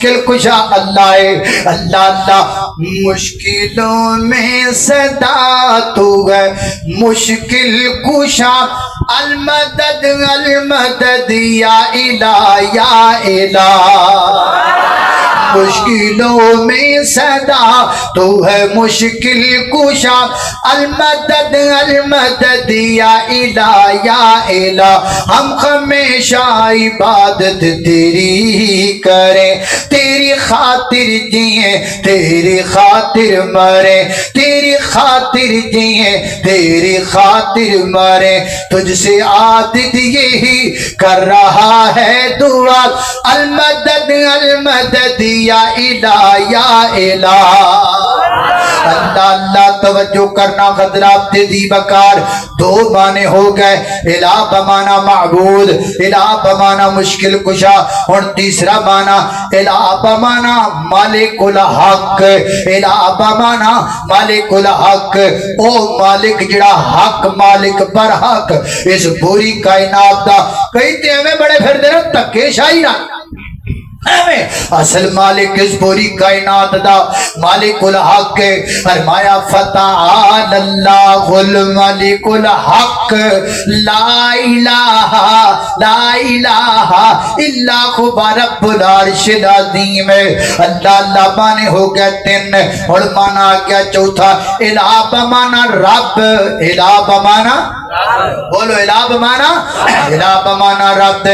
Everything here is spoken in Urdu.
مشکل کشا اللہ ہے، اللہ اللہ مشکلوں میں صدا تو ہے مشکل کشا، المدد المدد یا الہ یا الہ، مشکلوں میں صدا تو ہے مشکل کشا، المدد المدد یا الہ یا الہ، ہم ہمیشہ عبادت تیری ہی کریں، تیری خاطر جیئیں تیری خاطر مریں، تیری خاطر جیئیں تیری خاطر مریں، تجھ سے عابد یہی کر رہا ہے دعا، المدد المدد یا الہ یا الہ۔ اللہ اللہ توجہ کرنا حضرات تیزی بکار، دو معنی ہو گئے، الہ بمانا معبود، الہ بمانا مشکل کشا، اور تیسرا معنی الہ بمانا مالک الحق، الہ بمانا مالک الحق، او مالک جڑا حق مالک برحق اس پوری کائنات دا، کہتے ہمیں بڑے پھر دینا تکے شاہی نہ اصل مالک اس پوری کائنات دا مالک الحق ہے، فرمایا فتعال اللہ الملک الحق لا الہ لا الہ الا هو رب العرش العظیم۔ اللہ اللہ مانے ہو گئے تین، اور مانا آ گیا چوتھا، الہ بمانا رب، الہ بمانا بولو الہ بمانا رب۔